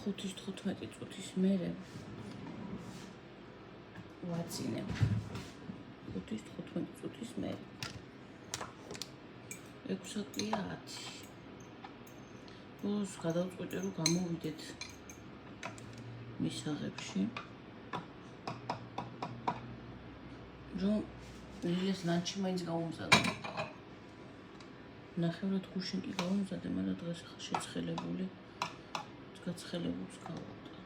5-15 წუთის მერე ვაწინებ. 5-15 წუთის მერე. 6-10. ბოლოს გადავწყვიტე რომ გამოვიდეთ მისაღებში. რომ ლილეს ლანჩი მაინც გავუმზადე. ნახევრად გუშინ კი გავუმზადე, მაგრამ დღეს ახლა შეცხელებული. გაცხელებულს გავატა.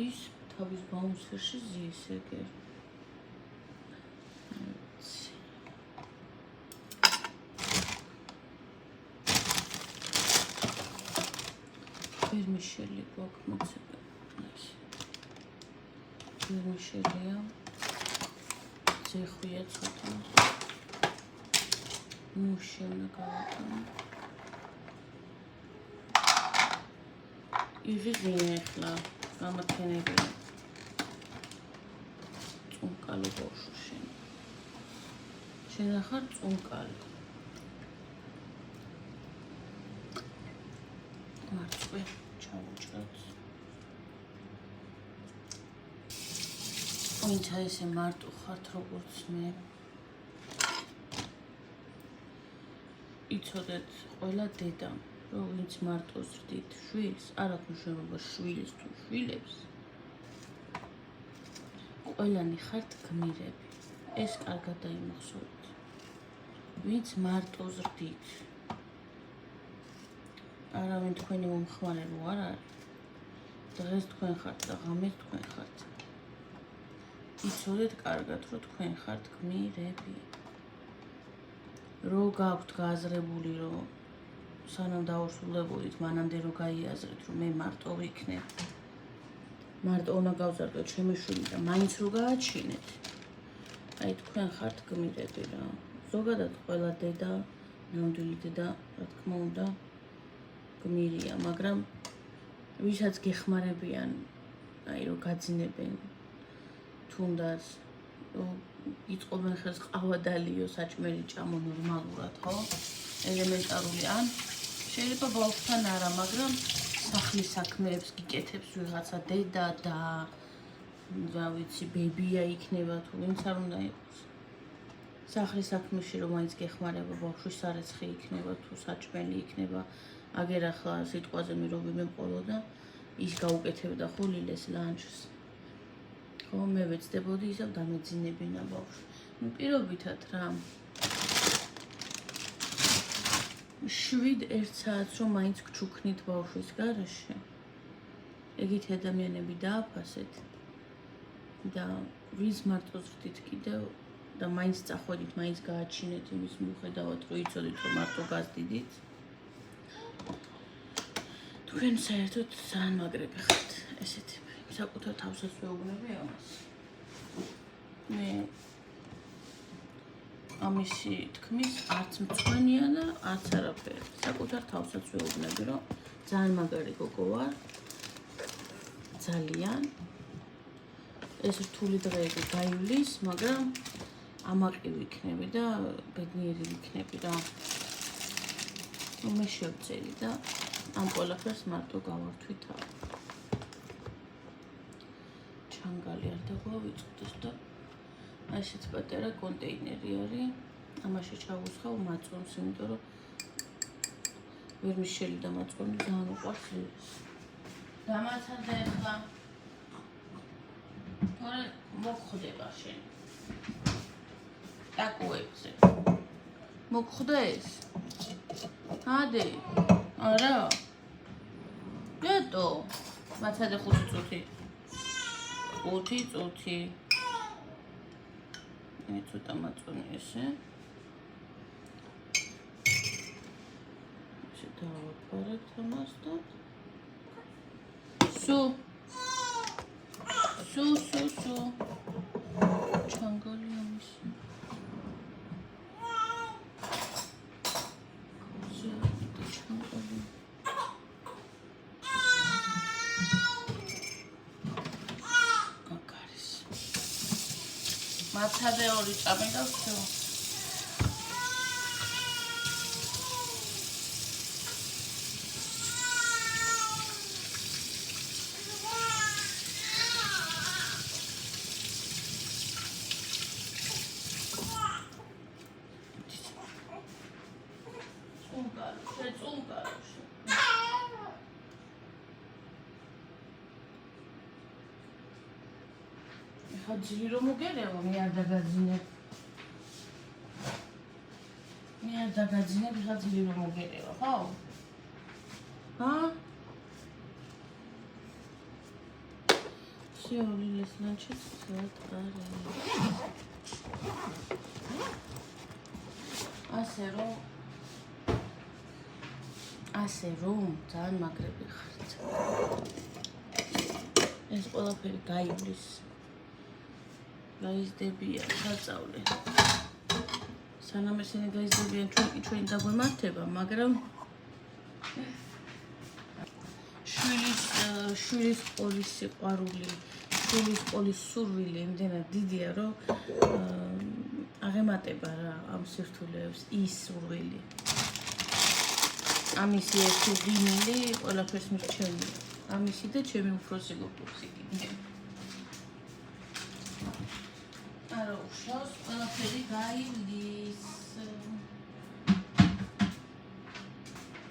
ის თავის ბაუნსერში ზის ეგერ. ვერმიშელი გვაქვს მოცეკვე. ვერმიშელია. ზეხვია ცოტა. მუში უნდა გავატანო. იღებია ახლა გამათენებია. წუნკალო ბავშვი შენ. შენ ახარ წუნკალი. მარწყვი ჩავუჭრათ. ვინცა ესე მარტო ხართ როგორც მე. იცოდეთ ყველა დედამ რომ ვინც მარტოს რდით შვილს, არ აქვს მნიშვნელობა შვილს თუ შვილებს. ყველანი ხართ გმირები. ეს კარგად დაიმახსოვრეთ. ვინც მარტოს რდით. არავინ თქვენი მომხმარე რო არ არის. დღეს თქვენ ხართ და ღამეს თქვენ ხართ. იცოდეთ კარგად რომ თქვენ ხართ გმირები. რო გაქვთ გააზრებული რომ სანამ დაურსულებოდით მანამდე რო გაიაზრეთ რომ მე მარტო ვიქნებ. მარტო უნდა გავზარდოთ ჩემი შვილი და მაინც რო გააჩინეთ. აი თქვენ ხართ გმირები რა. ზოგადად ყველა დედა, ნამდვილი დედა, რა თქმა უნდა, გმირია, მაგრამ ვისაც გეხმარებიან, აი რო გაძინებენ თუნდაც იწყობენ ხელს ყავა დალიო, საჭმელი ჭამო ნორმალურად, ხო? ელემენტარული ან შეიძლება ბავშვთან არა, მაგრამ სახლის საქმეებს გიკეთებს ვიღაცა დედა და რა ვიცი, ბებია იქნება თუ ვინც არ უნდა იყოს. სახლის საქმეში რომ მაინც გეხმარება ბავშვის სარეცხი იქნება თუ საჭმელი იქნება, აგერ ახლა სიტყვაზე მირობი მეყოლოდა, ის გაუკეთებდა ხო ლილეს ლანჩს. ხო, მე ვეცდებოდი ისევ დამეძინებინა ბავშვი. ნუ პირობითად რა. 7-1 საათს რომ მაინც გჩუქნით ბავშვის გარეშე. ეგეთი ადამიანები დააფასეთ და ვინც მარტოს ვდით კიდევ და მაინც წახვედით, მაინც გააჩინეთ იმის მიუხედავად, რომ იცოდით რომ მარტო გაზდიდით. თქვენ საერთოდ ძალიან მაგრები ხართ ესეთები. საკუთარ თავსაც ვეუბნები ამას. მე ამისი თქმის არც მწვენია და არც არაფერი. საკუთარ თავსაც ვეუბნები, რომ ძალიან მაგარი გოგო ვარ. ძალიან. ეს რთული დღეები გაივლის, მაგრამ ამაყი ვიქნები და ბედნიერი ვიქნები რა. მე შევწერი და ამ ყველაფერს მარტო გავართვი თავი. ჩანგალი არ დაგვავიწყდეს და ასეთ პატარა კონტეინერი არის. ამაში ჩავუსხავ მაწონს, იმიტომ რომ ვერმიშელი და მაწონი ძალიან უყვარს ლილეს. დამაცადე ახლა. თორე მოხდება შენ. ტაკუებზე. მოხდეს? ადე. არა. რატო? მაცადე 5 წუთი. 5 წუთი. მე ცოტა მაწონი ესე. ესე დავაპარეთ ამას და სუ. ჩანგალი ამისი. ჩანგალი. მაცადე 2 ჭამე და всё. შეწუნკაროში. ხა ძილი რომ მოგერევა, მე არ დაგაძინებ. მე არ დაგაძინებ, ხა ძილი რომ მოგერევა, ხო? ჰა? შეოლილეს ლანჩიც წატყარე. ასე რომ ძალიან მაგრები ხართ. ეს ყველაფერი გაივლის. გაიზდებიან საწავლე. სანამ ესენი გაიზდებიან ჩვენ დაგვემართება, მაგრამ შვილის ყოლის სიყვარული, შვილის ყოლის სურვილი იმდენად დიდია, რომ აღემატება რა ამ სირთულეებს ის სურვილი. ამისი ერთი ღიმილი ყველაფერს მირჩენია. ამისი და ჩემი უფროსი გოგოsi გინდა. არა უშავს ყველაფერი გაივლის.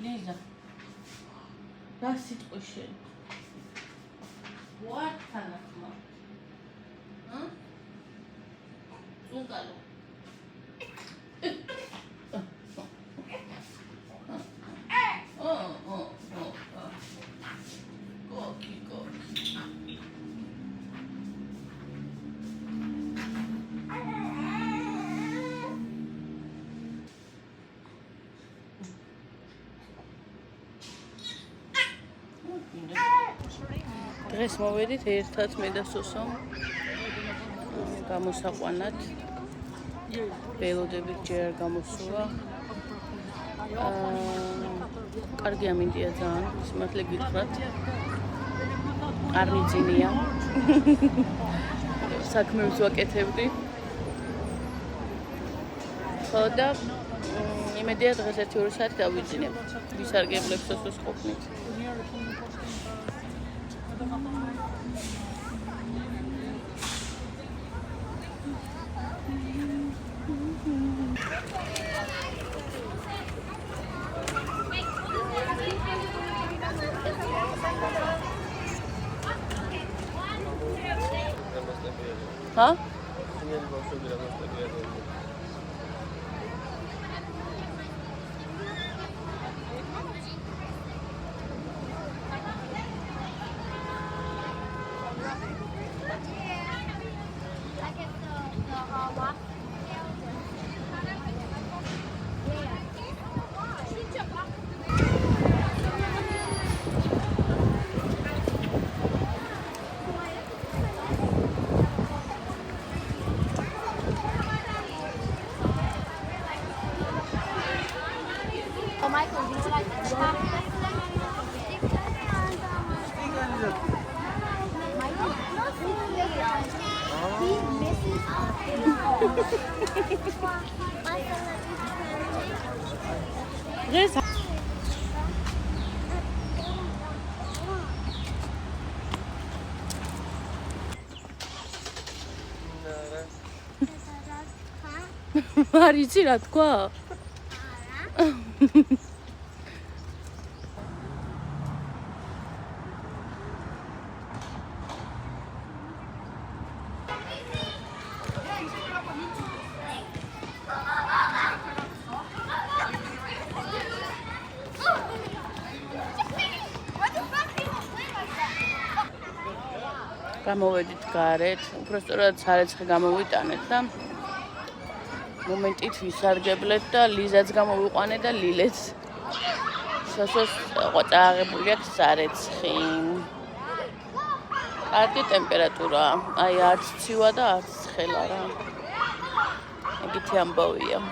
ლიზა რა სიტყვი შენ? What თანახმა? ჰა? წუნკალო. დღეს მოვედით ერთად მე და სოსო გამოსაყვანად. ველოდებით ჯერ არ გამოსულა. კარგი ამინდია ძალიან, სიმართლე გითხრათ. არ მიძინია. საქმეებს ვაკეთებდი. ხო და იმედია დღეს 1-2 საათი დავიძინებ. ვისარგებლებ სოსოს ყოფნით. Hã? Michael, would you like chocolate? Michael, he misses დღეს არ იცი რა თქვა? გამოვედით გარეთ, უბრალოდ სარეცხე გამოვიტანეთ და მომენტით ვისარგებლეთ და ლიზაც გამოვიყვანე და ლილეც. სოსოს ყოწაღებული აქვს სარეცხი. კარგი ტემპერატურა, აი არც ცივა და არც ცხელა რა. ეგეთი ამბავია.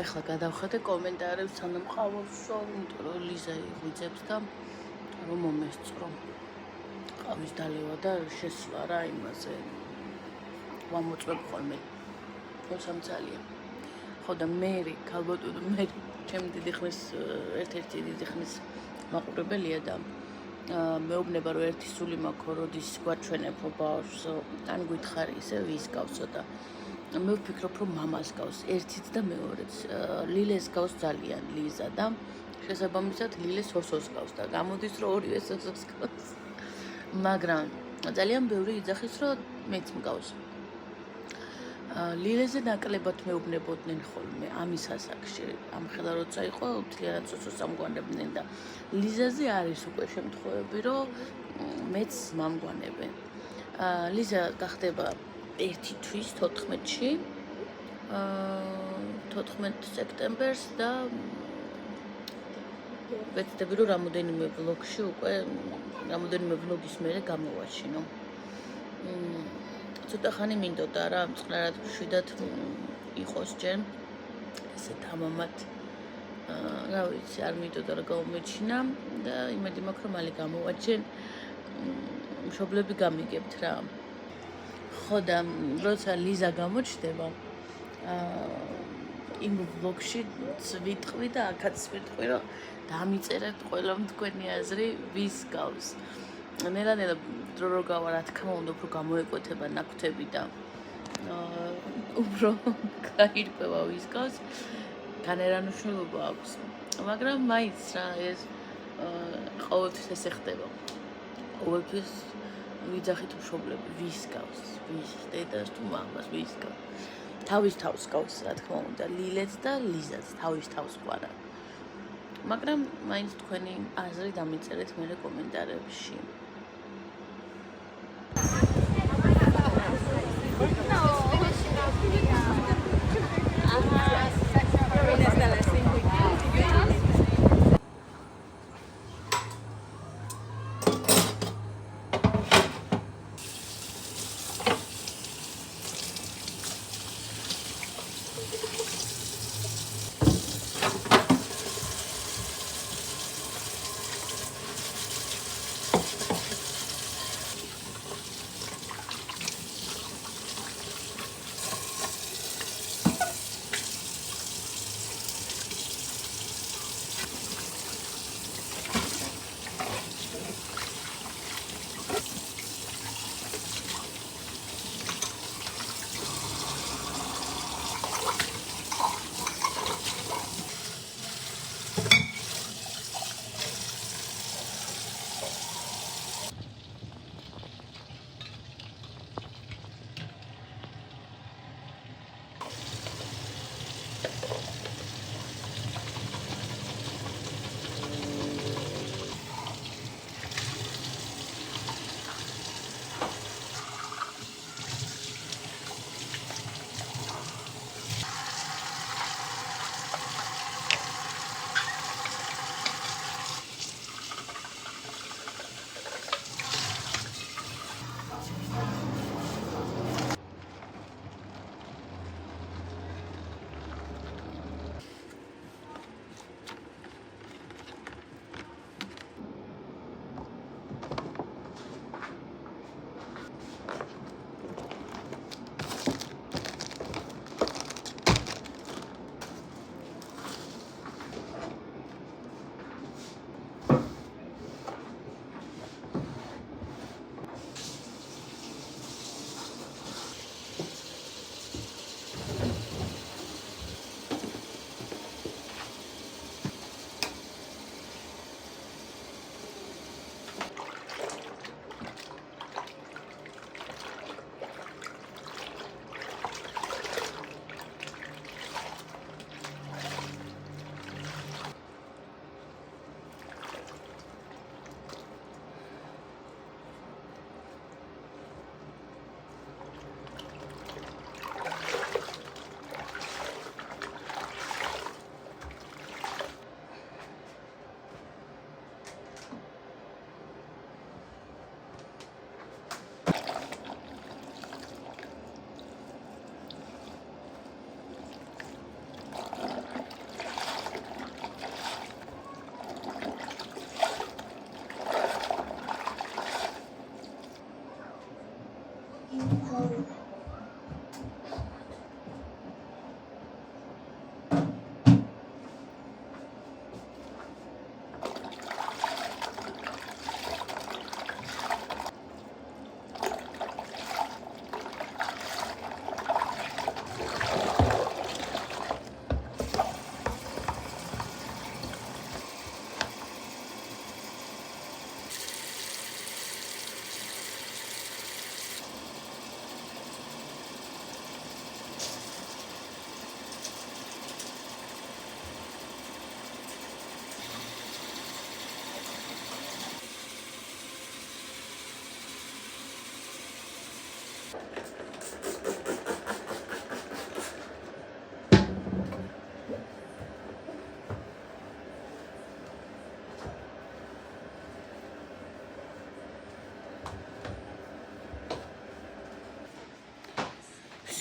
ახლა გადავხედე კომენტარებს სანამ ყავოსო, იმიტომ რომ ლიზა იღვიძებს და რომ მომესწრო. ყავის დალევა და შესვლა რა იმაზე. ვამოწმებ ხოლმე. სამცალია. ხო და მე ქალბატონო მე ჩემი დიდი ხნის ერთ-ერთი დიდი ხნის მაყურებელია და მეუბნება რომ ერთი სული მაქვს როდის გვაჩვენებო ბავშვს ან გითხარი ისე ვის გავსო და მე ვფიქრობ რომ მამას გავს ერთიც და მეორეც ლილეს გავს ძალიან ლიზა და შესაბამისად ლილეს სოსოს გავს და გამოდის რომ ორივე სოსოს გავს მაგრამ ძალიან ბევრი იძახის რომ მეც მგავს ლილეზე ნაკლებად მეუბნებოდნენ ხოლმე ამის ასაკში ამ ხელა როცა იყო მთლიანად სოსოს ამგვანებდნენ და ლიზაზე არის უკვე შემთხვევები რომ მეც მამგვანებენ ლიზა გახდება 1 თვის 14-ში 14 სექტემბერს და ვეცდები რომ რამოდენიმე ვლოგში უკვე რამოდენიმე ვლოგის მერე გამოვაჩინო ცოტა ხანი მინდოდა რა მწყნარად მშვიდად იყოს ჯერ ესე თამამად რა ვიცი არ მინდოდა რომ გამომეჩინა და იმედი მაქვს რომ მალე გამოვაჩენ მშობლები გამიგებთ რა ხო და როცა ლიზა გამოჩნდება იმ ვლოგში ვიტყვი და აქაც ვიტყვი რომ დამიწერეთ ყველამ თქვენი აზრი ვის გავს ნელა დრო რო გავა რა თქმა უნდა უფრო გამოეკვეთება ნაკვთები და უფრო გაირკვევა ვის გავს განერანუშულობა აქვს მაგრამ მაინც რა ეს ყოველთვის ესე ხდება ყოველთვის ვიძახით მშობლები ვის გავს ვის დედას თუ მამას ვის გავს თავის თავს გავს რა თქმა უნდა ლილეც და ლიზაც თავის თავს ყარა მაგრამ მაინც თქვენი აზრი დამიწერეთ მერე კომენტარებში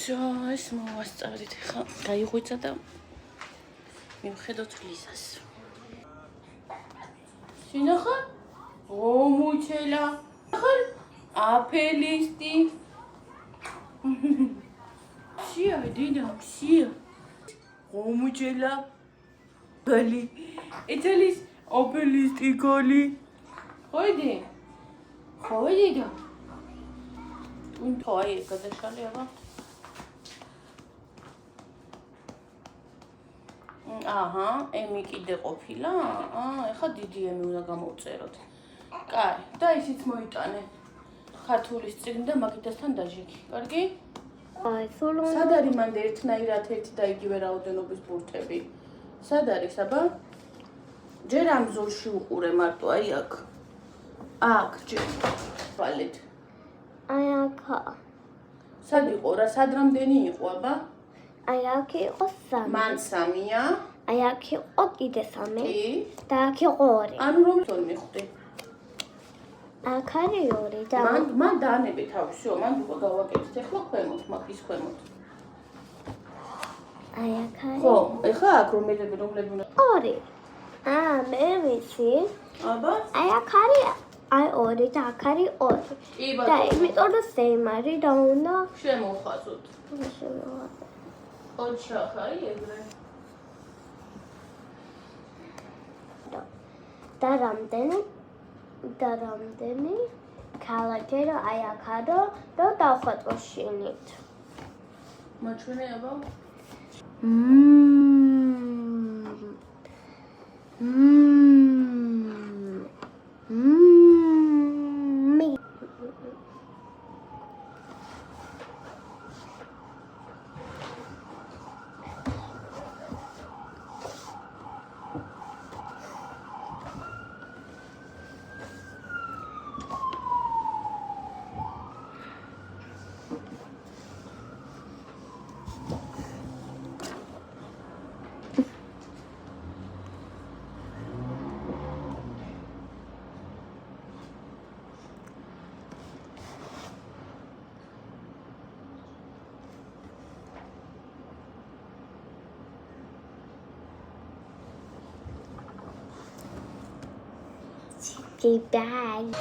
всё, ეს მოვასწავლით ხა. გაიღვიცა და მივხედოთ ლიზას. სინახა? ომუჩელა. ახალ აფელისტი. Sia, Dina, sia. ომუჩელა. გალი. იტალის აფელისტი გალი. ხოიდი? ხოიდი და. თოი გადაშალი აბა. აჰა, ემი კიდე ყოფილა? ეხა დიდი ემი უნდა გამოვწეროთ. კაი, და ისიც მოიტანე. ქართულის წიგნი და მაგიდასთან დაჟეგი. კარგი? აი, სულ უნდა სად არის მანდ ერთნაირად ერთი და იგივე რაოდენობის ბურთები? სად არის აბა? ჯერ ამ ზოლში უყურე მარტო, აი აქ. აქ ჯერ. ვალეთ. აი აქა. სად იყო რა? სად რამდენი იყო აბა? აი აქ იყო 3. მან 3-ია. აი აქ იყო კიდე 3. კი. და აქ იყო 2. ანუ რომელი მიხვდი? აქ არის 2 და მან დაანები თავი, всё, მან უკვე გავაკეთეთ. ეხლა ქვემოთ, მაგის ქვემოთ. აი აქ არის. ხო, ეხლა აქ რომლები უნდა 2. მე ვიცი. აბა? აი აქ არის აი 2 და აქ არის 2. კი და ბატონო. იმიტომ რომ same არის და უნდა შემოვხაზოთ. შევავადე. ოჩახაი ეგრე. და რამდენი ქალაქი რომ აი აქ არის და დავხატო შინით. მაჩვენე აბა? მე bag.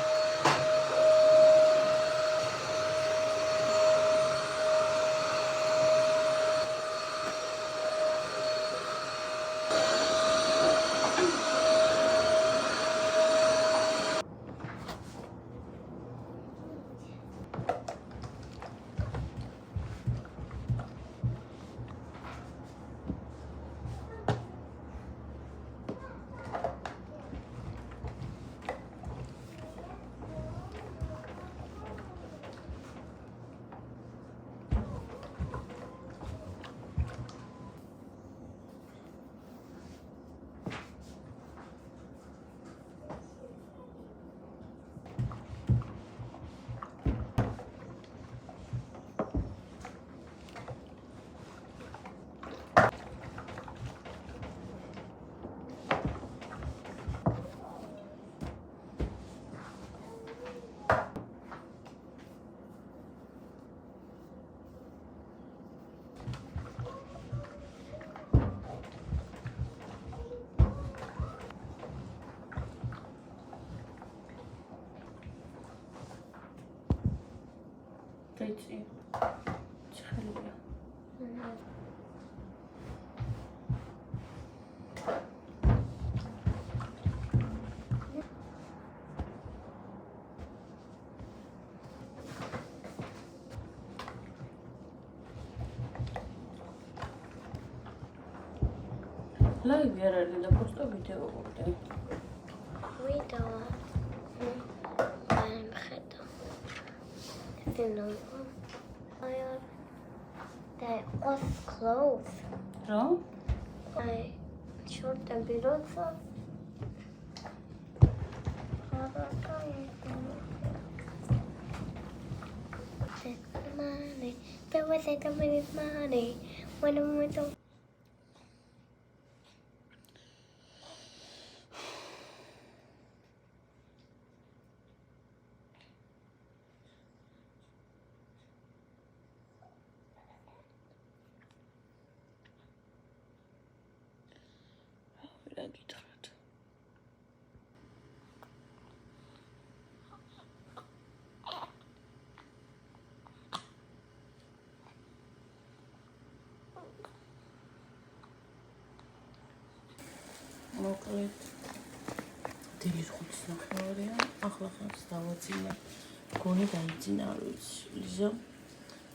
Deci. Ცხელია. ლაივი არ არის და პოსტო ვიდეო ყოფდა. ვიდეო. აი მხედა. Hello. That was close. რა? I short the videos of. Money. There was a money. When I went to. ქვეყანს დავაძინა. გონი დაიძინა, არ ვიცი. ლიზა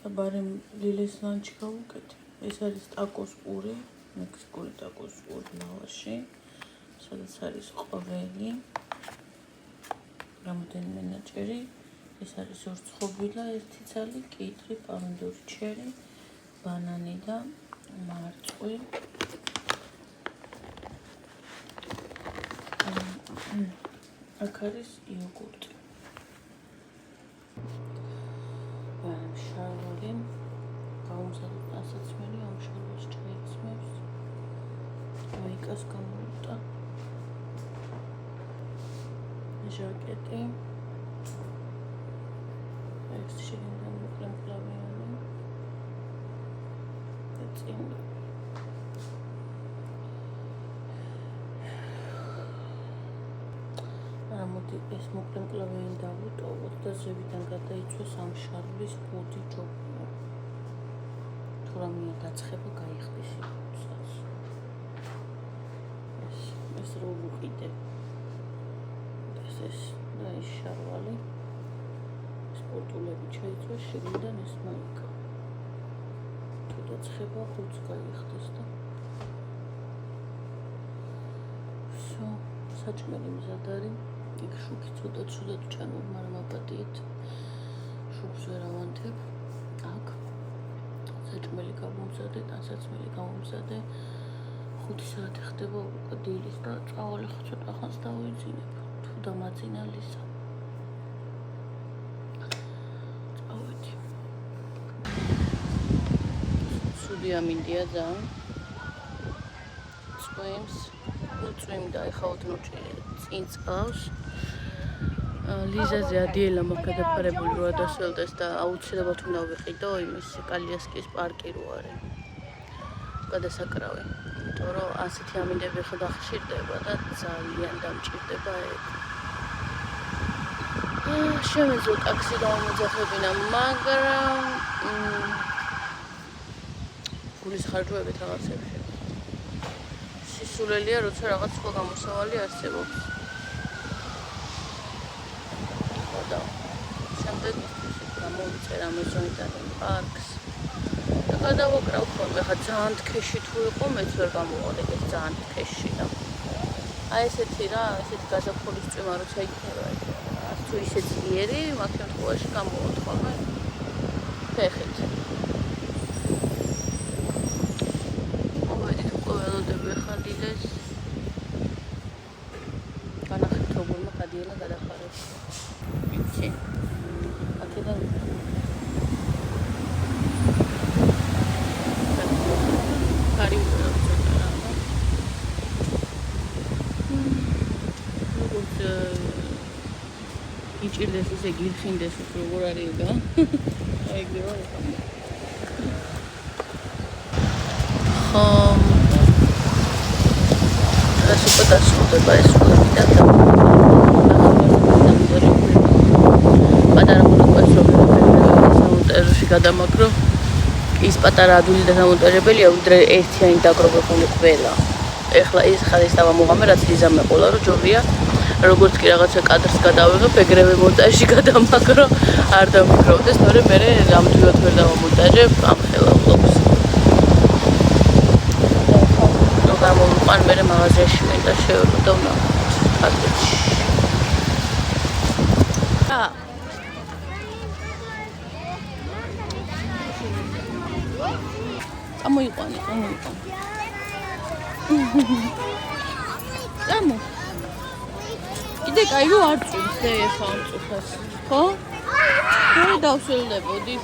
და ბარემ ლილეს ლანჩი გავუკეთე. ეს არის ტაკოს პური, მექსიკური ტაკოს პური ლავაში. სადაც არის ყვავილი. რამოდენიმე ნაჭერი. ეს არის ორ ცხობილა, ერთი ცალი, კიტრი, პომიდორი, ჩერი, ბანანი და მარწყვი. აქ არის იოგურტი. შარლი გაუმზადოთ ასაცმელი, ამ შარლს ჩაიცმევს. მაიკას გამოვიტა. ჟაკეტი. ეს შეგინდა მოკლემკლავიანი. და წინი. მოდი ეს მოკლემკლავიანი დავუტოვოთ და ზევიდან გადაიცვას ამ შარლის ბუდი ჯობია. თუ რამეა დაცხება გაიხდის იუცას. ეს რო ვუყიდე. ეს და ეს შარვალი. სპორტულები ჩაიცვას შიგნიდან ეს მაიკა. თუ დაცხება ხუთს გაიხდის და всё, საჭმელი მზად არის. იქ შუქი ცოტა ცუდად ჩანო, მაგრამ აპატიეთ. შუქს ვერ ავანთებ. აქ საჭმელი გამომზადე, ტანსაცმელი გამომზადე. 5 საათი ხდება უკვე დილის და წავალი ცოტა ხანს დავიძინებ. თუ დამაძინა ლიზა. წავედი. სუდი ამინდია ძალიან. წვიმს. წვიმდა ეხა ოდნოჭი წინ წავს. ლიზაზე ადიელა მაქვს გადაფარებული რო ადასველდეს და აუცილებლად უნდა ვიყიდო იმის კალიასკის პარკი რო არის. გადასაკრავი. იმიტომ რომ ასეთი ამინდები ხოდა ხშირდება და ძალიან დამჭირდება ეგ. შემეძლო ტაქსი დავამოძახებინა, მაგრამ გულის ხარჯვებით რაღაცებში. სულელია, როცა რაღაც სხვა გამოსავალი არსებობს. და შემდეგ გამოვიწერ ამაზონიდან პარკს. და გადავაკრავ ხოლმე, ხა ძალიან თქეში თუ იყო, მეც ვერ გამოვარეკე ძალიან თქეში და აი ესეთი რა, ესეთი გაზაფხულის წვიმა როცა იქნება, თუ ისე ძლიერი, მაგ შემთხვევაში გამოვართ ხოლმე ფეხით. მოვედით უკვე ველოდები ხარ დილეს. განახეთ როგორმა გადიელა გადახარებს. იცი. აქედან კარი უყურებს რა. როგორც იჭირდეს ისე გირხინდეს როგორ არის და აი ეგ რა იყო. სუპერ დასრულდება ეს სულები და პატარა მონტაჟი გადამაკრო. ის პატარა ადვილი და დამონტაჟებელია, უდრე ერთიანი დაგროვებული ყველა. ეხლა ის ხალის დავამოღამე, რაც ლიზამ მეყოლა, რომ ჯობია როგორც კი რაღაცა კადრს გადავიღებ, ეგრევე მონტაჟი გადამაკრო, არ დამიკროვდეს, თორემ მე ნამდვილად ვერ დავამონტაჟებ ამ ხელოვნებას. გამოვიყვან მე მაღაზიაში მინდა შევევლო და უნდა პაკეტში. წამოიყვანე. წამო. კიდე კაი რო არ წვიმს და ეხა ამ წუთას. ხო? ხო, დავსველდებოდი.